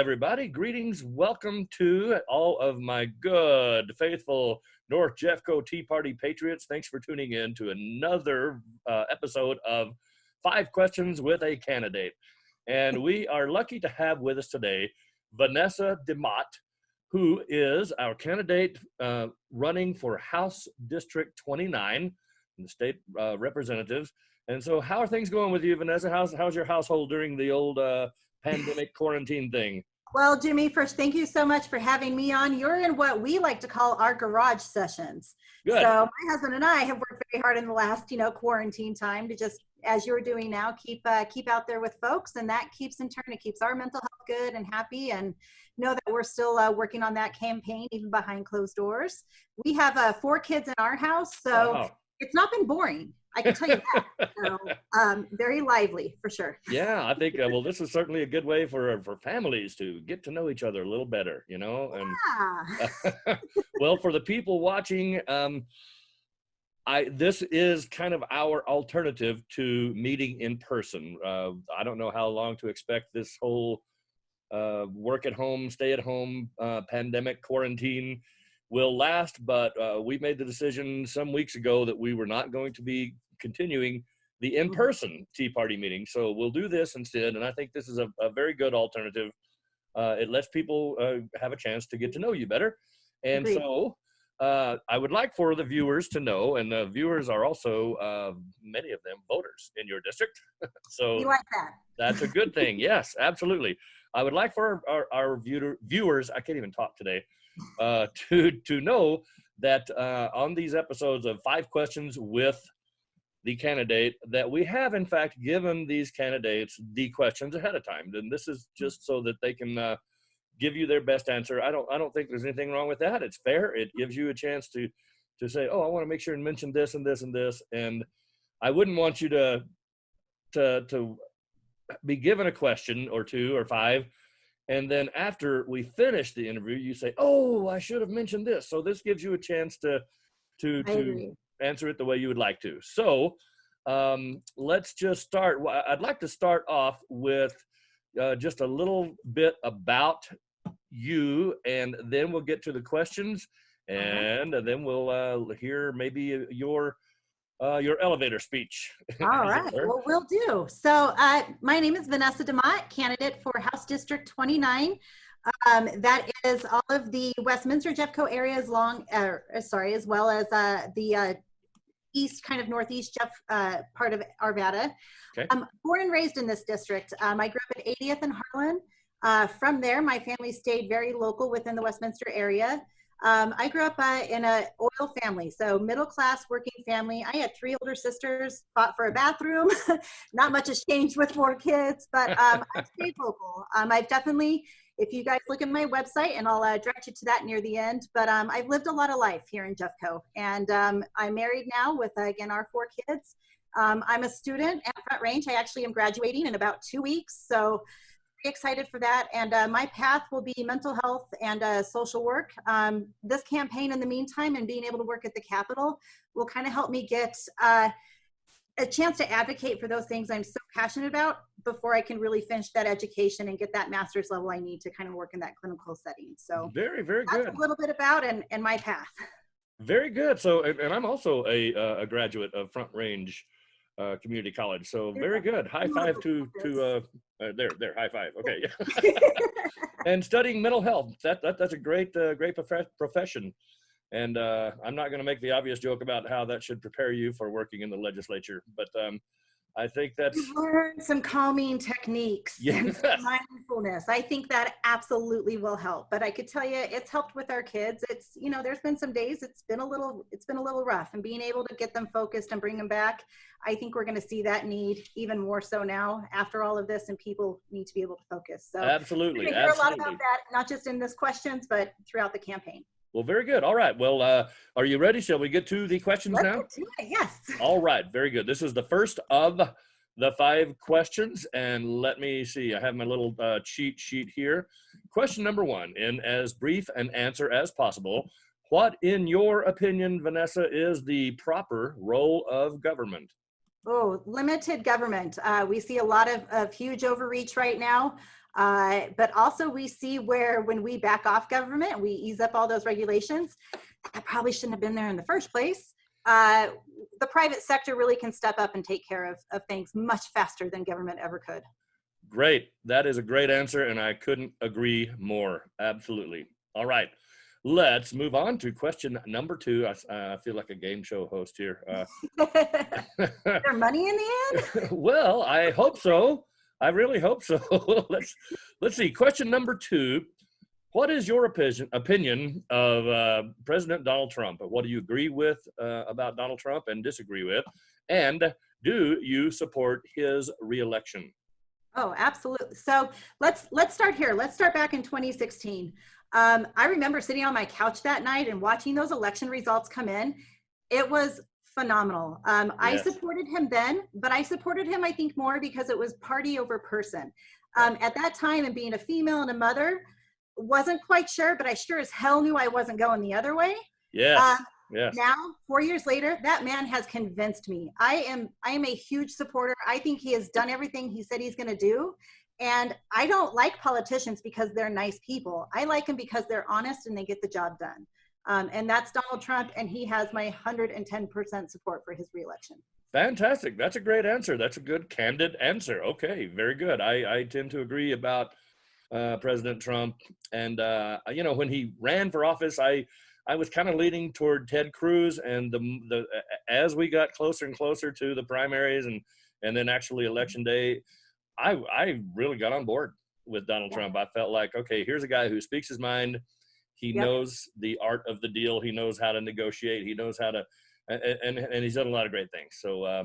everybody. Greetings. Welcome to all of my good, faithful North Jeffco Tea Party patriots. Thanks for tuning in to another episode of 5 Questions with a Candidate. And we are lucky to have with us today Vanessa DeMott, who is our candidate running for House District 29 in the state representatives. And so how are things going with you, Vanessa? How's your household during the old pandemic quarantine thing? Well, Jimmy, first, thank you so much for having me on. You're in what we like to call our garage sessions. Good. So my husband and I have worked very hard in the last, quarantine time to just, as you're doing now, keep out there with folks. And that keeps, in turn, it keeps our mental health good and happy, and know that we're still working on that campaign, even behind closed doors. We have 4 kids in our house, so wow. It's not been boring. I can tell you that. So, very lively, for sure. Yeah, I think, well, this is certainly a good way for families to get to know each other a little better, And well, for the people watching, this is kind of our alternative to meeting in person. I don't know how long to expect this whole work at home, stay at home, pandemic quarantine will last, but we made the decision some weeks ago that we were not going to be continuing the in-person Tea Party meeting. So we'll do this instead, and I think this is a very good alternative. It lets people have a chance to get to know you better. And Agreed. So I would like for the viewers to know, and the viewers are also, many of them, voters in your district. So you like that? That's a good thing. Yes, absolutely. I would like for our viewers, I can't even talk today, to know that on these episodes of 5 Questions with the Candidate, that we have in fact given these candidates the questions ahead of time, and this is just so that they can give you their best answer. I don't think there's anything wrong with that. It's fair. It gives you a chance to say, oh, I want to make sure and mention this and this and this, and I wouldn't want you to be given a question or 2 or 5, and then after we finish the interview, you say, oh, I should have mentioned this. So this gives you a chance to answer it the way you would like to. So let's just start. I'd like to start off with just a little bit about you, and then we'll get to the questions, and then we'll hear maybe your elevator speech. All right, well, we'll do. So my name is Vanessa DeMott, candidate for House District 29. That is all of the Westminster Jeffco area, as well as the east, kind of northeast part of Arvada. Okay. Born and raised in this district. I grew up at 80th and Harlan. From there, my family stayed very local within the Westminster area. I grew up in an oil family, so middle-class working family. I had 3 older sisters, fought for a bathroom. Not much has changed with 4 kids, but I stayed local. I've definitely, if you guys look at my website, and I'll direct you to that near the end, but I've lived a lot of life here in Jeffco, and I'm married now with, again, our 4 kids. I'm a student at Front Range. I actually am graduating in about 2 weeks, so excited for that. And my path will be mental health and social work. This campaign, in the meantime, and being able to work at the Capitol will kind of help me get a chance to advocate for those things I'm so passionate about before I can really finish that education and get that master's level I need to kind of work in that clinical setting. So very, very good. That's a little bit about and my path. Very good. So, and I'm also a graduate of Front Range Community College. So very good. High five to there. High five. Okay. And studying mental health. That's a great profession. And I'm not going to make the obvious joke about how that should prepare you for working in the legislature, but I think that's learn some calming techniques and some mindfulness. I think that absolutely will help. But I could tell you, it's helped with our kids. It's, there's been some days it's been a little rough, and being able to get them focused and bring them back, I think we're going to see that need even more so now after all of this, and people need to be able to focus. So absolutely, we're going to hear a lot about that, not just in this questions, but throughout the campaign. Well, very good. All right. Well, are you ready? Shall we get to the questions now? Let's get to it. Yes. All right. Very good. This is the first of the 5 questions, and let me see. I have my little cheat sheet here. Question number 1, in as brief an answer as possible. What, in your opinion, Vanessa, is the proper role of government? Oh, limited government. We see a lot of huge overreach right now. But also we see where when we back off government, we ease up all those regulations. That probably shouldn't have been there in the first place. The private sector really can step up and take care of things much faster than government ever could. Great. That is a great answer, and I couldn't agree more. Absolutely. All right. Let's move on to question number 2. I feel like a game show host here. Is there money in the end? Well, I hope so. I really hope so. Let's see. Question number 2. What is your opinion of President Donald Trump? What do you agree with about Donald Trump and disagree with? And do you support his reelection? Oh, absolutely. So let's start here. Let's start back in 2016. I remember sitting on my couch that night and watching those election results come in. It was phenomenal. I Yes. supported him then, but I supported him, I think, more because it was party over person. At that time, and being a female and a mother, wasn't quite sure, but I sure as hell knew I wasn't going the other way. Yes. Yes. Now, 4 years later, that man has convinced me. I am a huge supporter. I think he has done everything he said he's going to do. And I don't like politicians because they're nice people. I like them because they're honest and they get the job done. And that's Donald Trump, and he has my 110% support for his reelection. Fantastic. That's a great answer. That's a good, candid answer. Okay, very good. I tend to agree about President Trump. And, when he ran for office, I was kind of leaning toward Ted Cruz. And as we got closer and closer to the primaries and then actually election day, I really got on board with Donald Trump. I felt like, okay, here's a guy who speaks his mind. He knows the art of the deal. He knows how to negotiate. He knows how to, and he's done a lot of great things. So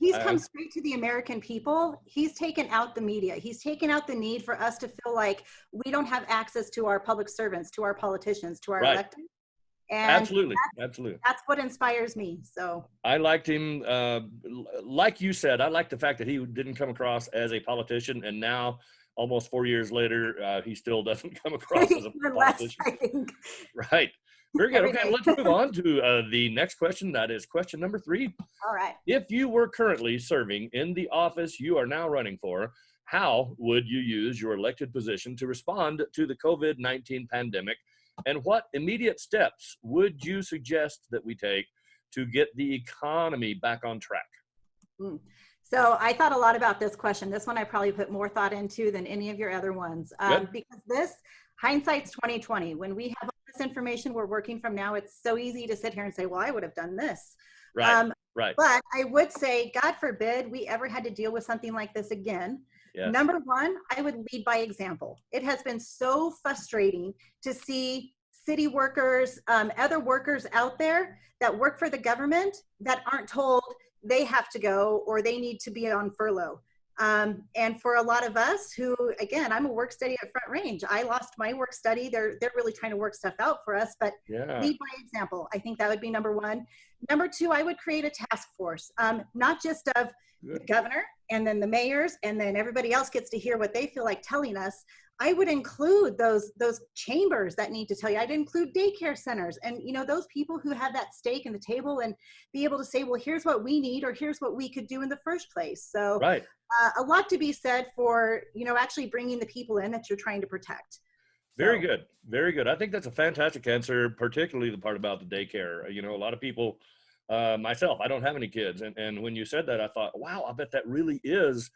he's come straight to the American people. He's taken out the media. He's taken out the need for us to feel like we don't have access to our public servants, to our politicians, to our elected. And absolutely. That's what inspires me. So I liked him. Like you said, I like the fact that he didn't come across as a politician, and now, almost 4 years later, he still doesn't come across as a politician. I think. Right. Very good. Okay, let's move on to the next question. That is question number 3. All right. If you were currently serving in the office you are now running for, how would you use your elected position to respond to the COVID-19 pandemic? And what immediate steps would you suggest that we take to get the economy back on track? So I thought a lot about this question. This one I probably put more thought into than any of your other ones. Because this, hindsight's 2020. When we have all this information we're working from now, it's so easy to sit here and say, well, I would have done this. Right. But I would say, God forbid we ever had to deal with something like this again. Yes. Number one, I would lead by example. It has been so frustrating to see city workers, other workers out there that work for the government that aren't told they have to go or they need to be on furlough. And for a lot of us who, again, I'm a work study at Front Range. I lost my work study. They're really trying to work stuff out for us, but lead by example. I think that would be number one. Number two, I would create a task force, not just of the governor and then the mayors, and then everybody else gets to hear what they feel like telling us. I would include those chambers that need to tell you. I'd include daycare centers and, those people who have that stake in the table and be able to say, well, here's what we need, or here's what we could do in the first place. So a lot to be said for, actually bringing the people in that you're trying to protect. Very good. Very good. I think that's a fantastic answer, particularly the part about the daycare. A lot of people, myself, I don't have any kids. And when you said that, I thought, wow, I bet that really is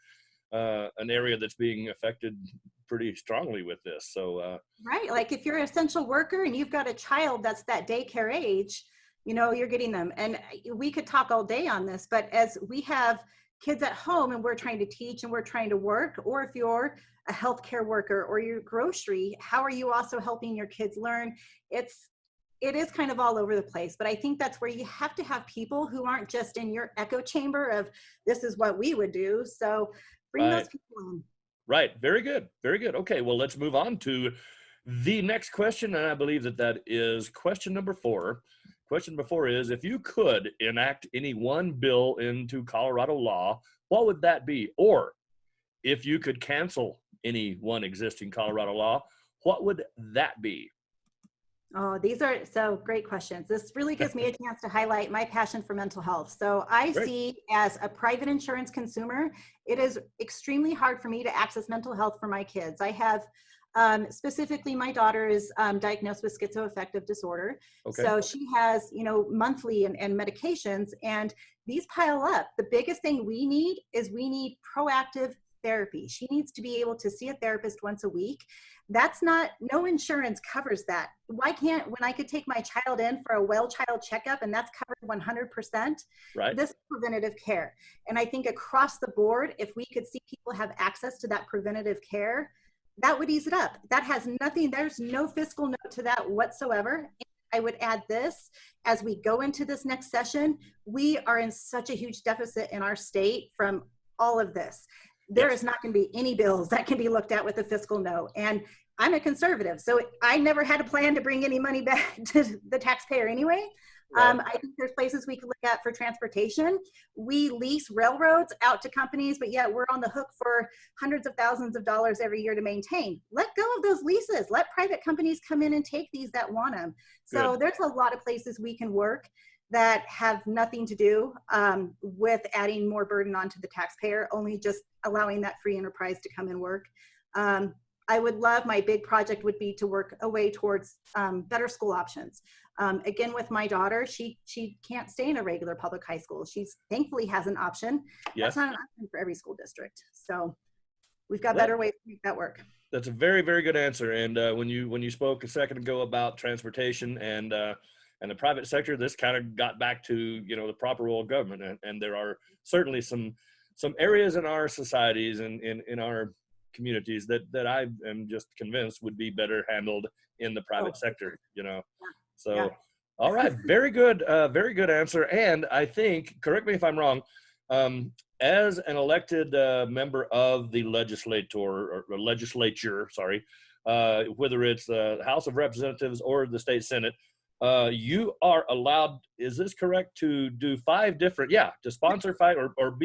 an area that's being affected pretty strongly with this. So right, like if you're an essential worker and you've got a child that's that daycare age, you're getting them. And we could talk all day on this, but as we have kids at home and we're trying to teach and we're trying to work, or if you're a healthcare worker or your grocery, how are you also helping your kids learn? It is kind of all over the place, but I think that's where you have to have people who aren't just in your echo chamber of this is what we would do. So bring those people in. Right. Very good. Very good. Okay. Well, let's move on to the next question. And I believe that is question number 4. Question number 4 is, if you could enact any one bill into Colorado law, what would that be? Or if you could cancel any one existing Colorado law, what would that be? Oh, these are so great questions. This really gives me a chance to highlight my passion for mental health. So I Great. see, as a private insurance consumer, it is extremely hard for me to access mental health for my kids. I have, specifically, my daughter is diagnosed with schizoaffective disorder. Okay. So she has, monthly and medications, and these pile up. The biggest thing we need is we need proactive therapy. She needs to be able to see a therapist once a week. That's not, no insurance covers that. Why can't, when I could take my child in for a well child checkup and that's covered 100%, Right. this is preventative care. And I think across the board, if we could see people have access to that preventative care, that would ease it up. That has nothing, there's no fiscal note to that whatsoever. I would add this, as we go into this next session, we are in such a huge deficit in our state from all of this. There is not going to be any bills that can be looked at with a fiscal note. And I'm a conservative, so I never had a plan to bring any money back to the taxpayer anyway. Right. I think there's places we could look at for transportation. We lease railroads out to companies, but yet we're on the hook for hundreds of thousands of dollars every year to maintain. Let go of those leases. Let private companies come in and take these that want them. So Good. there's a lot of places we can work that have nothing to do with adding more burden onto the taxpayer, only just allowing that free enterprise to come and work. I would love, my big project would be to work a way towards better school options. Again, with my daughter, she can't stay in a regular public high school. She's thankfully has an option. Yes. That's not an option for every school district. So we've got better ways to make that work. That's a very, very good answer. And when you spoke a second ago about transportation and the private sector, this kind of got back to, the proper role of government. And there are certainly some areas in our societies and in our communities that I am just convinced would be better handled in the private sector, So, Yeah. All right. Very good answer. And I think, correct me if I'm wrong, as an elected member of the legislature, whether it's the House of Representatives or the state Senate, you are allowed, is this correct, to do to sponsor 5 or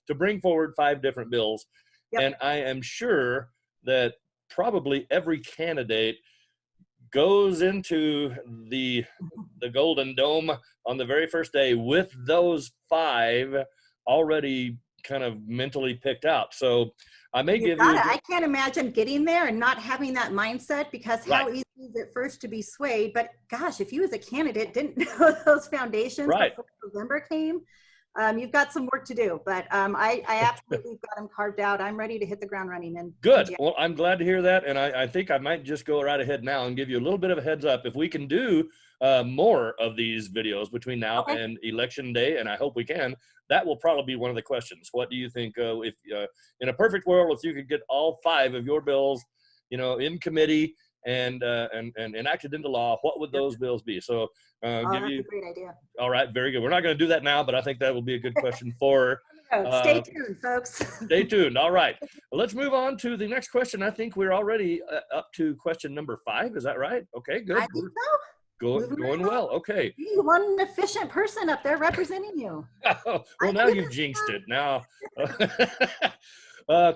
to bring forward 5 different bills. Yep. And I am sure that probably every candidate goes into the Golden Dome on the very first day with those 5 already kind of mentally picked out. So I may give you. I can't imagine getting there and not having that mindset, because how easy is it first to be swayed? But gosh, if you as a candidate didn't know those foundations before November came, you've got some work to do. But I absolutely got them carved out. I'm ready to hit the ground running. And good. Well, I'm glad to hear that. And I think I might just go right ahead now and give you a little bit of a heads up. If we can do more of these videos between now and election day, and I hope we can, that will probably be one of the questions. What do you think, if in a perfect world, if you could get all 5 of your bills, in committee and enacted into law, what would those bills be? So that's a great idea. All right, very good. We're not going to do that now, but I think that will be a good question for stay tuned, folks. Stay tuned. All right, well, let's move on to the next question. I think we're already up to question number 5. Is that right? Okay, good. I think so. Going well. Okay. You want an efficient person up there representing you. Well, now you've jinxed it. Now,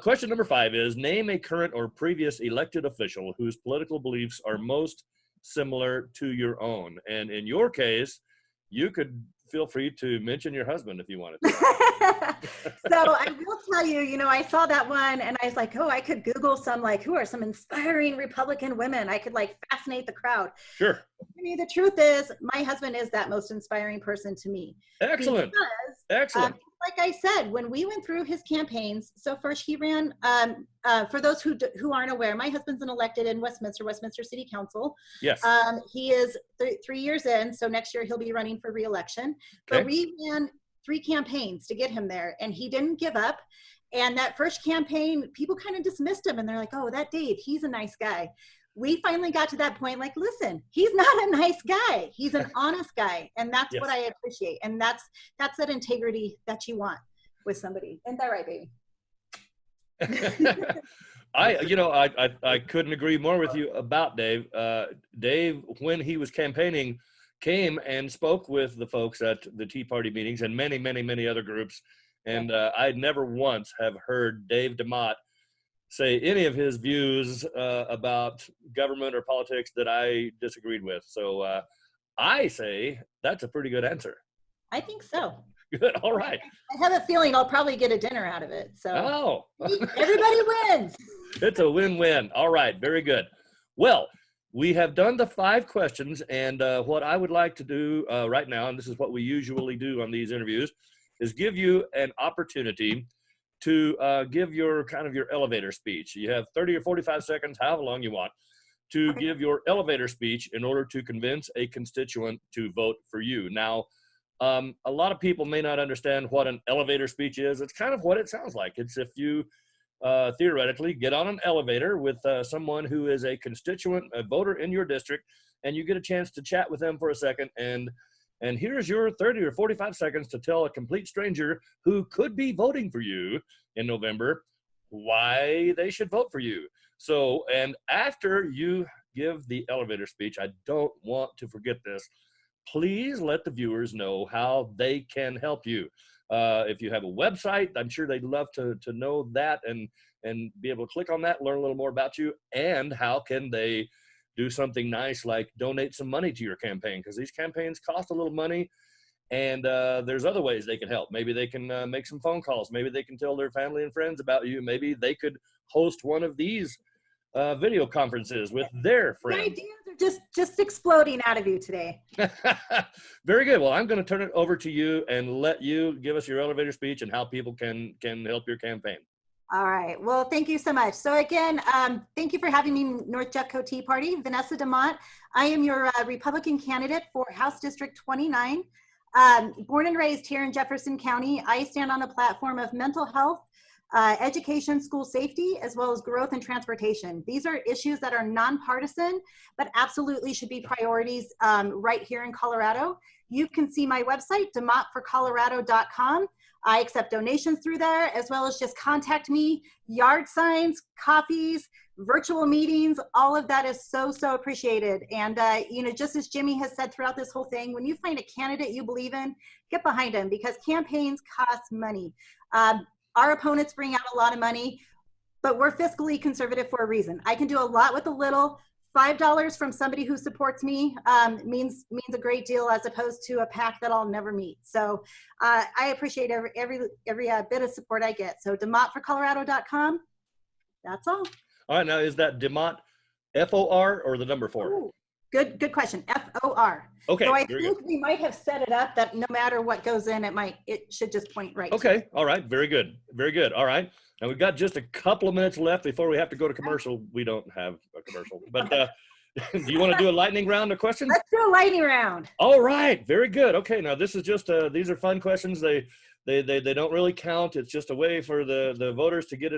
question number 5 is: name a current or previous elected official whose political beliefs are most similar to your own. And in your case, you could feel free to mention your husband if you wanted to. So I will tell you, I saw that one and I was like, oh, I could Google some, who are some inspiring Republican women? I could fascinate the crowd. Sure. The truth is, my husband is that most inspiring person to me. Excellent. Because, excellent. Like I said, when we went through his campaigns, so first he ran, for those who aren't aware, my husband's an elected in Westminster City Council. Yes. He is 3 years in, so next year he'll be running for re-election. Okay. But we ran 3 campaigns to get him there, and he didn't give up. And that first campaign, people kind of dismissed him, and they're like, oh, that Dave, he's a nice guy. We finally got to that point, listen, he's not a nice guy. He's an honest guy. And that's what I appreciate. And that's that integrity that you want with somebody. Isn't that right, baby? I couldn't agree more with you about Dave. Dave, when he was campaigning, came and spoke with the folks at the Tea Party meetings and many, many, many other groups. And I'd never once have heard Dave DeMott say any of his views about government or politics that I disagreed with. So I say that's a pretty good answer. I think so. Good. All right. I have a feeling I'll probably get a dinner out of it. So everybody wins. It's a win-win. All right. Very good. Well, we have done the 5 questions, and what I would like to do right now, and this is what we usually do on these interviews, is give you an opportunity to give your elevator speech. You have 30 or 45 seconds, however long you want, to give your elevator speech in order to convince a constituent to vote for you. Now, a lot of people may not understand what an elevator speech is. It's kind of what it sounds like. It's if you theoretically get on an elevator with someone who is a constituent, a voter in your district, and you get a chance to chat with them for a second, and here's your 30 or 45 seconds to tell a complete stranger who could be voting for you in November why they should vote for you. So, and after you give the elevator speech, I don't want to forget this, please let the viewers know how they can help you. If you have a website, I'm sure they'd love to know that and be able to click on that, learn a little more about you, and how can they do something nice like donate some money to your campaign, because these campaigns cost a little money, and there's other ways they can help. Maybe they can make some phone calls. Maybe they can tell their family and friends about you. Maybe they could host one of these video conferences with their friends. The ideas are just exploding out of you today. Very good. Well, I'm going to turn it over to you and let you give us your elevator speech and how people can help your campaign. All right. Well, thank you so much. So again, thank you for having me, North Jeffco Tea Party. Vanessa DeMott. I am your Republican candidate for House District 29. Born and raised here in Jefferson County, I stand on a platform of mental health, education, school safety, as well as growth and transportation. These are issues that are nonpartisan, but absolutely should be priorities right here in Colorado. You can see my website, demottforcolorado.com. I accept donations through there, as well as just contact me. Yard signs, coffees, virtual meetings, all of that is so appreciated. And just as Jimmy has said throughout this whole thing, when you find a candidate you believe in, get behind him, because campaigns cost money. Our opponents bring out a lot of money, but we're fiscally conservative for a reason. I can do a lot with a little. $5 from somebody who supports me means a great deal, as opposed to a PAC that I'll never meet. So I appreciate every bit of support I get. So demottforcolorado.com. That's all. All right. Now, is that DeMott F-O-R or the number 4? Ooh, good question. F-O-R. Okay. So I think we might have set it up that no matter what goes in, it should just point right. Okay. All right. Very good. Very good. All right. Now we've got just a couple of minutes left before we have to go to commercial. We don't have a commercial, but do you want to do a lightning round of questions? Let's do a lightning round. All right. Very good. Okay. Now this is just these are fun questions. They don't really count. It's just a way for the voters to get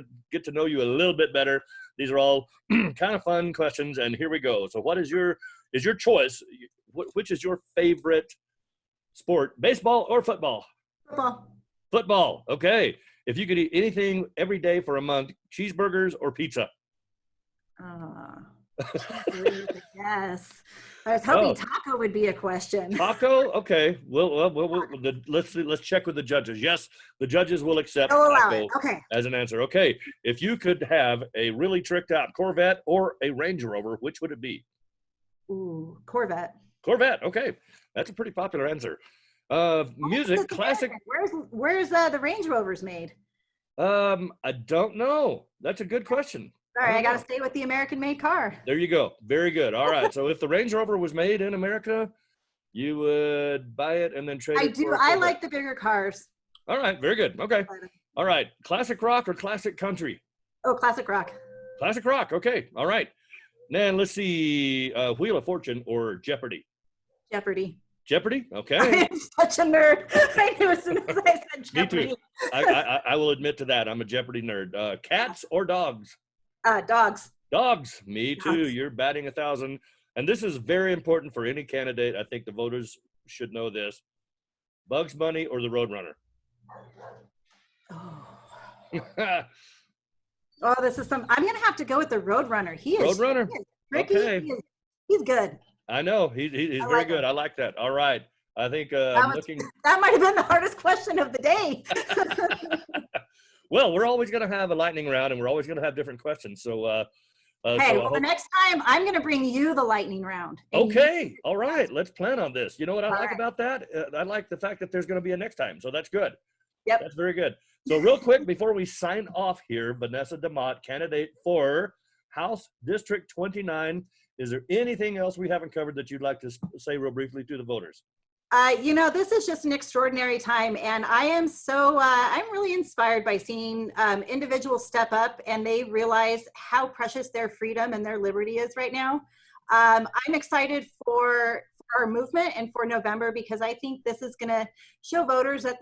to know you a little bit better. These are all kind of fun questions, and here we go. So what is your choice? Which is your favorite sport, baseball or football? Football. Football. Okay. If you could eat anything every day for a month, cheeseburgers or pizza? Yes. I was hoping taco would be a question. Taco? Okay. Let's check with the judges. Yes, the judges will accept taco as an answer. Okay. If you could have a really tricked out Corvette or a Range Rover, which would it be? Ooh, Corvette. Corvette. Okay. That's a pretty popular answer. Music, classic. Where's the Range Rovers made? I don't know. That's a good question. Sorry, I got to stay with the American-made car. There you go. Very good. All right. So if the Range Rover was made in America, you would buy it and then trade it. I do. I like the bigger cars. All right. Very good. Okay. All right. Classic rock or classic country? Oh, classic rock. Classic rock. Okay. All right. Then let's see. Wheel of Fortune or Jeopardy? Jeopardy. Jeopardy? Okay. I'm such a nerd. I knew as soon as I said Jeopardy. Me too. I will admit to that. I'm a Jeopardy nerd. Cats or dogs? Dogs. Dogs. Me too. Dogs. You're batting 1,000. And this is very important for any candidate. I think the voters should know this. Bugs Bunny or the Roadrunner? Oh, this is I'm going to have to go with the Roadrunner. He is. Roadrunner. He is tricky. Okay. He's good. I know. He's very good. I like that. All right. I think that might have been the hardest question of the day. Well, we're always going to have a lightning round, and we're always going to have different questions. So, Hey, well, the next time I'm going to bring you the lightning round. Okay. All right. Let's plan on this. You know what I like right. about that? I like the fact that there's going to be a next time. So that's good. Yep. That's very good. So real quick, before we sign off here, Vanessa DeMott, candidate for House District 29. Is there anything else we haven't covered that you'd like to say real briefly to the voters? You know, this is just an extraordinary time, and I am I'm really inspired by seeing individuals step up and they realize how precious their freedom and their liberty is right now. I'm excited for our movement and for November, because I think this is going to show voters that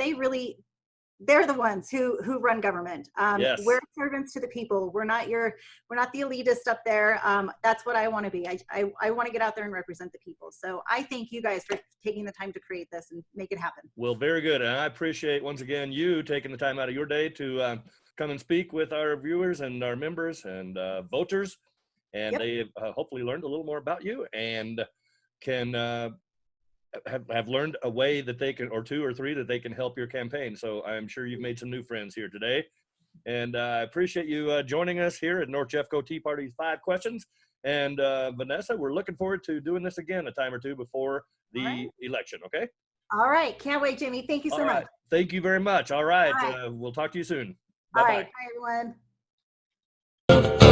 they're the ones who run government. Yes. We're servants to the people. We're not the elitist up there. That's what I want to be. I want to get out there and represent the people. So I thank you guys for taking the time to create this and make it happen. Well, very good. And I appreciate, once again, you taking the time out of your day to come and speak with our viewers and our members and voters. And Yep. they hopefully learned a little more about you and can have learned a way that they can, or two or three, that they can help your campaign. So I'm sure you've made some new friends here today. And I appreciate you joining us here at North Jeffco Tea Party's 5 Questions. And Vanessa, we're looking forward to doing this again a time or two before the election, okay? All right. Can't wait, Jimmy. Thank you so much. Thank you very much. All right. All right. We'll talk to you soon. All Bye-bye. right. Bye, everyone.